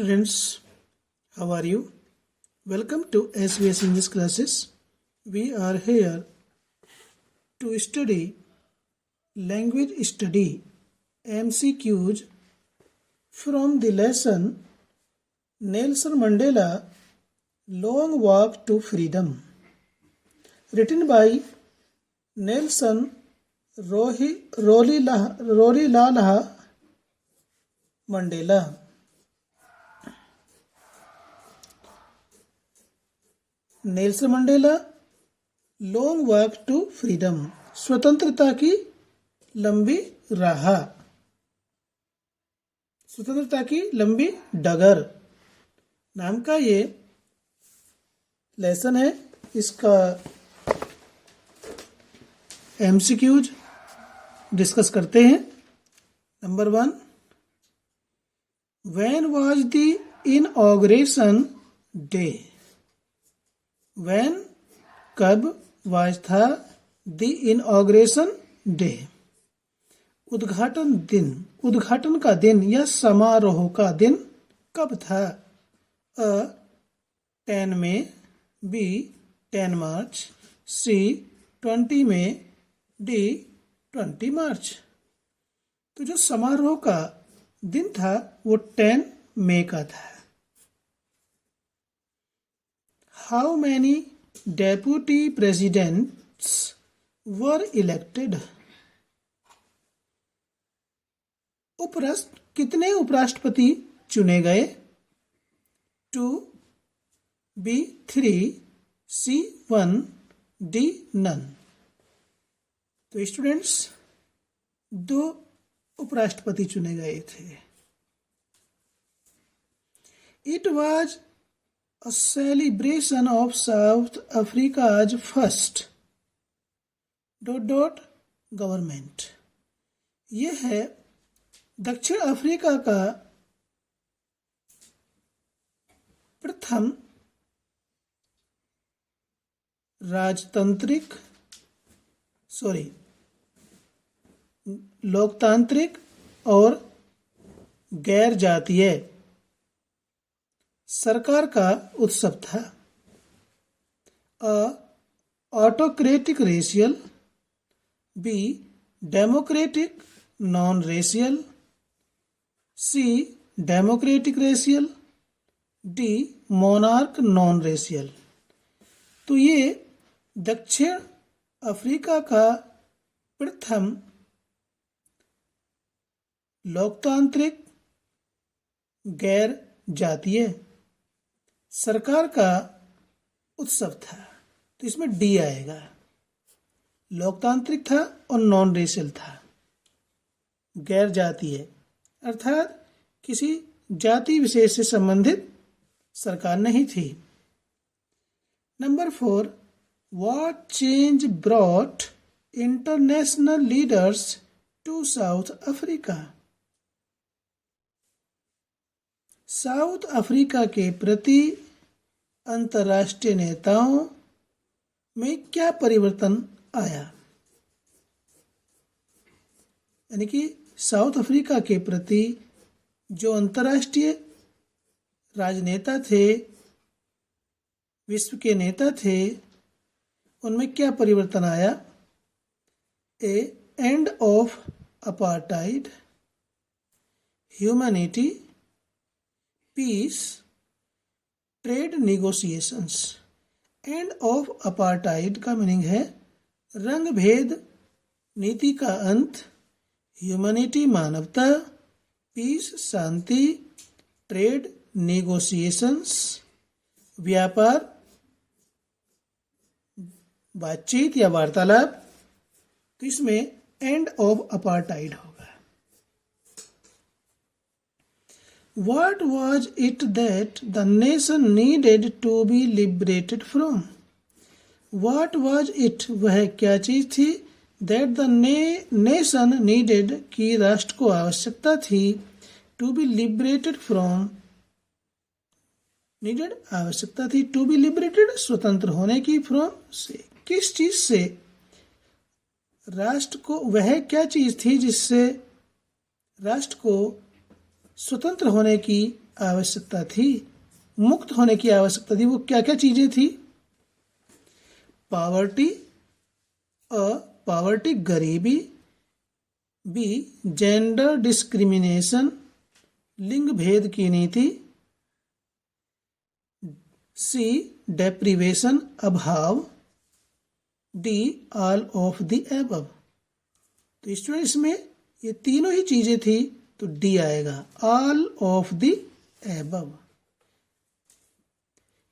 students, how are you? Welcome to SBS English classes. We are here to study language study MCQs from the lesson Nelson Mandela Long Walk to Freedom, written by Nelson Rolihlahla Mandela. Nelson Mandela long walk to freedom, स्वतंत्रता की लंबी राह, स्वतंत्रता की लंबी डगर नाम का ये लेसन है। इसका एमसीक्यूज डिस्कस करते हैं। Number 1, when was the inauguration day? When कब, वाज था, द इनॉग्रेशन डे उद्घाटन दिन, उद्घाटन का दिन या समारोह का दिन कब था? अ 10 मई, बी 10 मार्च, सी 20 मई, डी 20 मार्च। तो जो समारोह का दिन था वो 10 मई का था। How many deputy presidents were elected? कितने उपराष्ट्रपति चुने गए? 2, B 3, C 1, D none। तो स्टूडेंट्स 2 उपराष्ट्रपति चुने गए थे। It was a celebration of South Africa's first ... government। यह है दक्षिण अफ्रीका का प्रथम लोकतांत्रिक और गैर जातीय सरकार का उत्सव था। Autocratic racial, B democratic non racial, C democratic racial, D monarch non racial. तो ये दक्षिण अफ्रीका का प्रथम लोकतांत्रिक गैर जातीय सरकार का उत्सव था। तो इसमें डी आएगा। लोकतांत्रिक था और नॉन रेशियल था, गैर जातीय अर्थात किसी जाति विशेष से संबंधित सरकार नहीं थी। Number 4, what change brought international leaders to South Africa? South Africa के प्रति अंतर्राष्ट्रीय नेताओं में क्या परिवर्तन आया? यानी कि साउथ अफ्रीका के प्रति जो अंतर्राष्ट्रीय राजनेता थे, विश्व के नेता थे, उनमें क्या परिवर्तन आया? A end of apartheid, humanity, peace, trade negotiations. End of apartheid का मीनिंग है रंग भेद नीति का अंत, ह्यूमैनिटी मानवता, पीस शांति, ट्रेड निगोशिएशंस व्यापार बातचीत या वार्तालाप। तो इसमें एंड ऑफ अपार्टाइड होगा। What was it that the nation needed to be liberated from? What was it? वह क्या चीज थी? That the nation needed कि राष्ट्र को आवश्यकता थी, to be liberated from, needed आवश्यकता थी, to be liberated स्वतंत्र होने की, from से, किस चीज से? राष्ट्र को, वह क्या चीज थी जिससे राष्ट्र को स्वतंत्र होने की आवश्यकता थी, मुक्त होने की आवश्यकता थी, वो क्या क्या चीजें थी? पॉवर्टी, पॉवर्टी गरीबी, बी जेंडर डिस्क्रिमिनेशन लिंग भेद की नीति, सी डेप्रिवेशन अभाव, D all of the above. तो स्टूडेंट्स में ये तीनों ही चीजें थी, तो डी आएगा, ऑल ऑफ द एबव।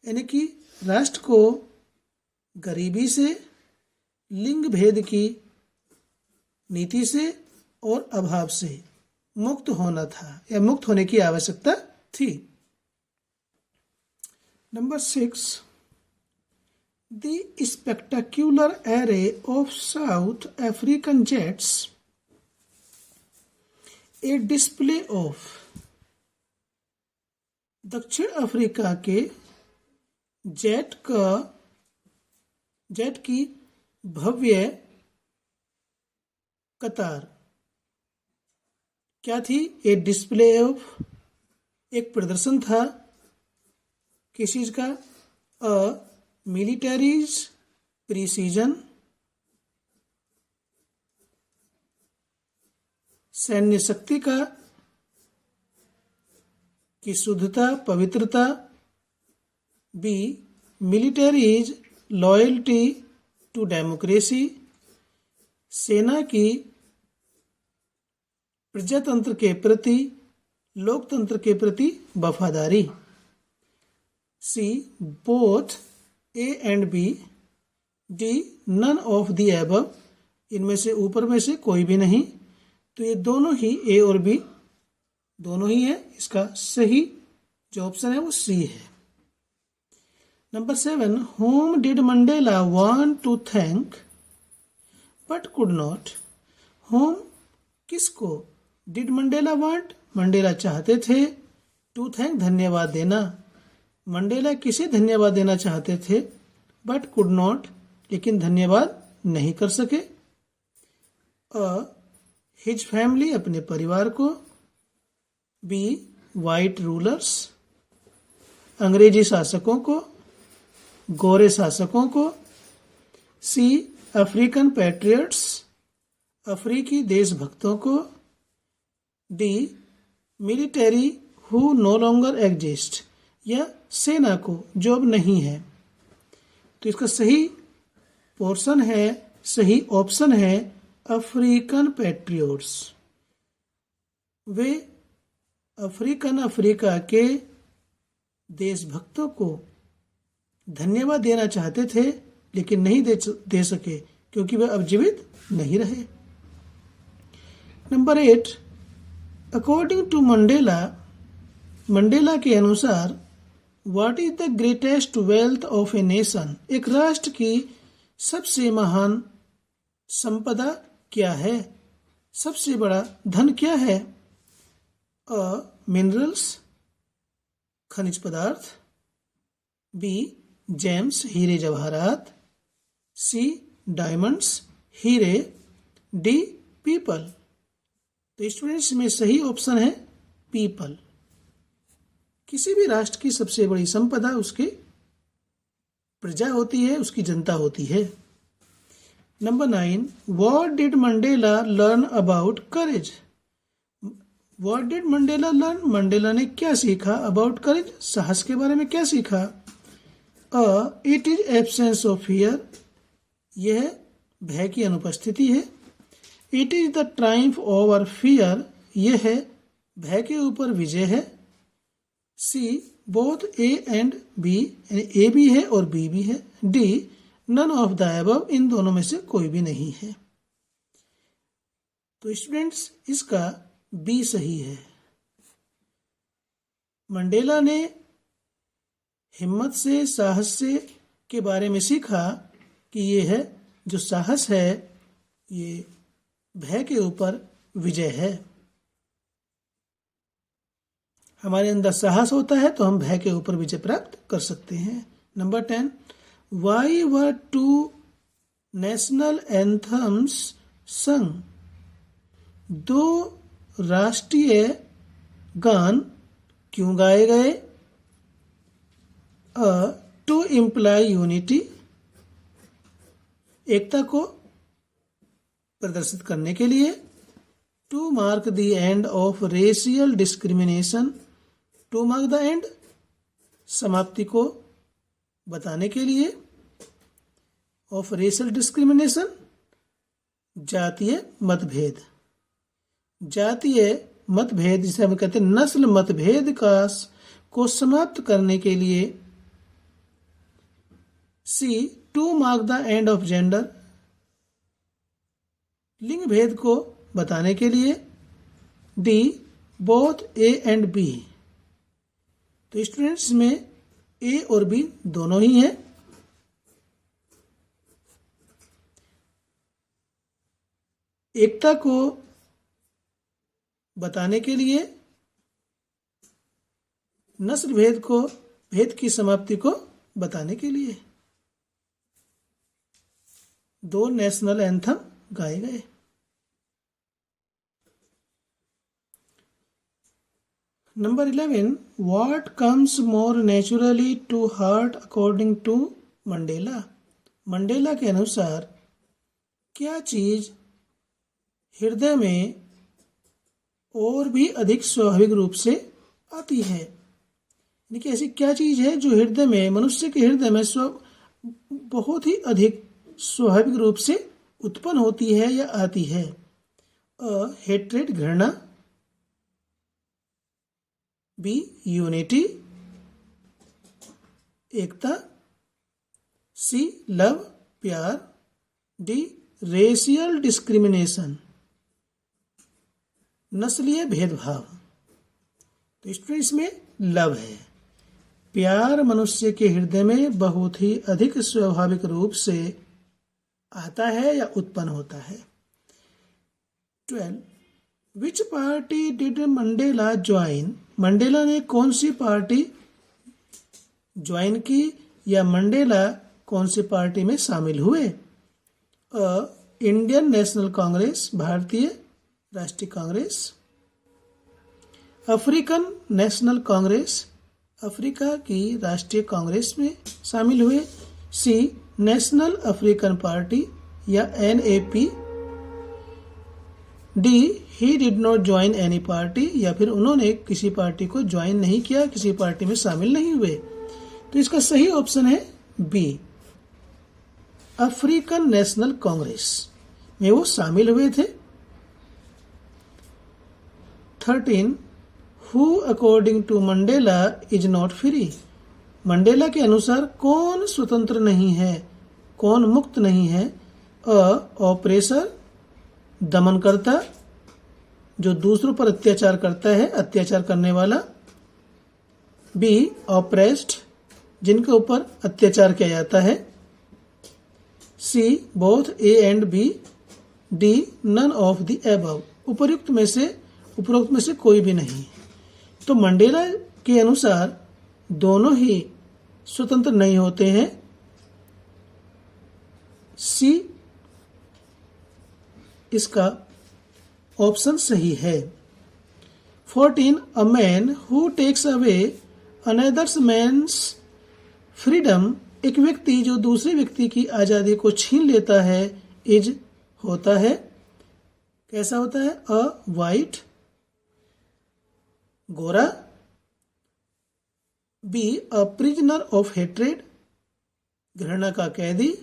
यानी कि राष्ट्र को गरीबी से, लिंग भेद की नीति से और अभाव से मुक्त होना था या मुक्त होने की आवश्यकता थी। Number 6, the spectacular array of South African jets, a display of दक्षिण अफ्रीका के जेट की भव्य कतार क्या थी? ए डिस्प्ले ऑफ, एक प्रदर्शन था किस चीज का? मिलिटरीज प्रिसीजन, सैन्य शक्ति की शुद्धता, पवित्रता, B militaries loyalty to democracy, सेना की प्रजातंत्र के प्रति, लोकतंत्र के प्रति वफादारी, C both A and B, D none of the above, इनमें से ऊपर में से कोई भी नहीं। तो ये दोनों ही, ए और बी दोनों ही है, इसका सही जो ऑप्शन है वो सी है। Number 7, whom did Mandela want to thank but could not? whom किसको? did Mandela want, मंडेला चाहते थे, to thank धन्यवाद देना, मंडेला किसे धन्यवाद देना चाहते थे, but could not लेकिन धन्यवाद नहीं कर सके, his family अपने परिवार को, बी वाइट रूलर्स अंग्रेजी शासकों को, गोरे शासकों को, सी अफ्रीकन पैट्रियट्स अफ्रीकी देशभक्तों को, D military who know longer exist या सेना को जो अब नहीं है। तो इसका सही पोर्शन है, सही ऑप्शन है अफ्रीकन पैट्रियट्स। वे अफ्रीका के देशभक्तों को धन्यवाद देना चाहते थे लेकिन नहीं दे सके क्योंकि वे अब जीवित नहीं रहे। नंबर 8, अकॉर्डिंग टू मंडेला के अनुसार what is the greatest wealth of a nation, एक राष्ट्र की सबसे महान संपदा क्या है, सबसे बड़ा धन क्या है? मिनरल्स खनिज पदार्थ, बी जेम्स हीरे जवाहरात, सी डायमंड्स हीरे, डी पीपल। तो स्टूडेंट्स में सही ऑप्शन है पीपल। किसी भी राष्ट्र की सबसे बड़ी संपदा उसकी प्रजा होती है, उसकी जनता होती है। Number 9, what did Mandela learn about courage, what did Mandela learn, Mandela ने क्या सीखा अबाउट करेज, साहस के बारे में क्या सीखा? It is absence of fear, यह भय की अनुपस्थिति है। It is the triumph over fear, यह है भय के ऊपर विजय है। C both A and B, यानी ए भी है और बी भी है। D none of the above, इन दोनों में से कोई भी नहीं है। तो स्टूडेंट्स इसका बी सही है। मंडेला ने हिम्मत से, साहस से के बारे में सीखा कि ये है जो साहस है ये भय के ऊपर विजय है। हमारे अंदर साहस होता है तो हम भय के ऊपर विजय प्राप्त कर सकते हैं। Number 10, why were 2 national anthems संग, 2 राष्ट्रीय गान क्यों गाए गए? टू इम्प्लाई यूनिटी, एकता को प्रदर्शित करने के लिए। To mark the end of racial discrimination, to mark the end, समाप्ति को बताने के लिए। ऑफ रेशियल डिस्क्रिमिनेशन, जातीय मतभेद, जातीय मतभेद जिसे हम कहते हैं नस्ल मतभेद को समाप्त करने के लिए। C, to mark the end of gender, लिंग भेद को बताने के लिए। D, both A and B, तो स्टूडेंट्स में ए और बी दोनों ही हैं। एकता को बताने के लिए, नस्ल भेद की समाप्ति को बताने के लिए 2 नेशनल एंथम गाए गए। Number 11, what comes more naturally to heart according to Mandela. Mandela के अनुसार क्या चीज हृदय में और भी अधिक स्वाभाविक रूप से आती है? यानी कि ऐसी क्या चीज है जो हृदय में, मनुष्य के हृदय में बहुत ही अधिक स्वाभाविक रूप से उत्पन्न होती है या आती है? हेट्रेड, घृणा। बी, यूनिटी, एकता। सी, लव, प्यार। डी, रेशियल डिस्क्रिमिनेशन, नस्लीय भेदभाव। तो स्टूडेंट्स में लव है। प्यार मनुष्य के हृदय में बहुत ही अधिक स्वाभाविक रूप से आता है या उत्पन्न होता है। 12, विच party did Mandela join. Mandela ने कौन सी पार्टी ज्वाइन की या मंडेला कौन सी पार्टी में शामिल हुए? इंडियन नेशनल कांग्रेस, भारतीय राष्ट्रीय Congress. African national Congress, Africa की राष्ट्रीय कांग्रेस में शामिल हुए। सी, नेशनल अफ्रीकन पार्टी या NAP। D, he did not join any party, या फिर उन्होंने किसी पार्टी को ज्वाइन नहीं किया, किसी पार्टी में शामिल नहीं हुए। तो इसका सही ऑप्शन है बी, अफ्रीकन नेशनल कांग्रेस में वो शामिल हुए थे। 13, who according to Mandela is not free. Mandela के अनुसार कौन स्वतंत्र नहीं है, कौन मुक्त नहीं है? ऑपरेसर, दमनकर्ता, जो दूसरों पर अत्याचार करता है, अत्याचार करने वाला। बी, ऑप्रेस्ड, जिनके ऊपर अत्याचार किया जाता है। C, both A and B. D, none of the above, उपरोक्त में से कोई भी नहीं। तो मंडेला के अनुसार दोनों ही स्वतंत्र नहीं होते हैं। सी इसका ऑप्शन सही है। 14, a man who takes away another's man's freedom, एक व्यक्ति जो दूसरे व्यक्ति की आजादी को छीन लेता है, इज होता है, कैसा होता है? अ वाइट, गोरा। B, a prisoner of hatred, घृणा का कैदी।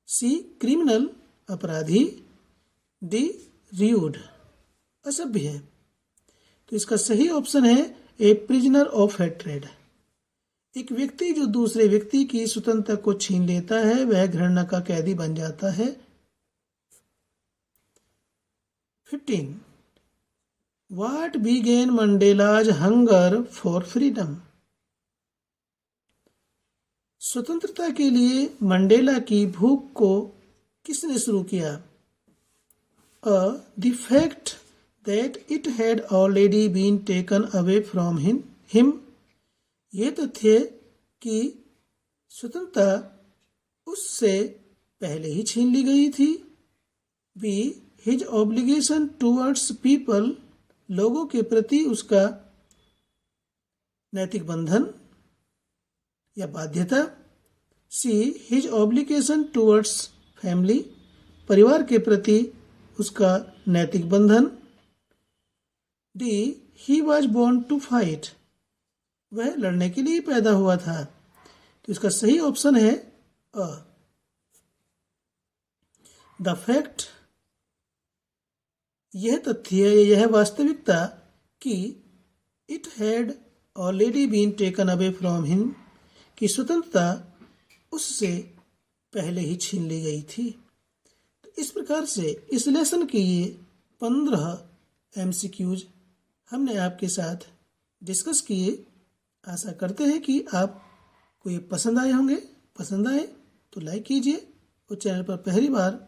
सी, क्रिमिनल, अपराधी। डी, र्यूड, असभ्य है। तो इसका सही ऑप्शन है ए प्रिजनर ऑफ हेट्रेड। एक व्यक्ति जो दूसरे व्यक्ति की स्वतंत्रता को छीन लेता है वह घृणा का कैदी बन जाता है। 15, what began Mandela's hunger for freedom. स्वतंत्रता के लिए मंडेला की भूख को किसने शुरू किया? The fact that it had already been taken away from him, ये तथ्य कि स्वतंत्रता उससे पहले ही छीन ली गई थी। B, his obligation towards people, लोगों के प्रति उसका नैतिक बंधन या बाध्यता। C his obligation towards family, परिवार के प्रति उसका नैतिक बंधन। D he was born to fight, वह लड़ने के लिए पैदा हुआ था। तो इसका सही ऑप्शन है अ। द फैक्ट, यह तथ्य, यह वास्तविकता कि it had already been taken away from him, कि स्वतंत्रता उससे पहले ही छीन ली गई थी। तो इस प्रकार से इस लेसन के ये 15 MCQs हमने आपके साथ डिस्कस किए। आशा करते हैं कि आपको ये पसंद आए होंगे। पसंद आए तो लाइक कीजिए और चैनल पर पहली बार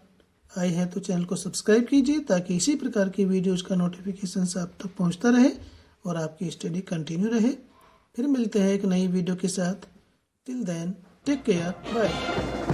आए हैं तो चैनल को सब्सक्राइब कीजिए, ताकि इसी प्रकार की वीडियोज़ का नोटिफिकेशन आप तक पहुंचता रहे और आपकी स्टडी कंटिन्यू रहे। फिर मिलते हैं एक नई वीडियो के साथ। Till then take care, bye.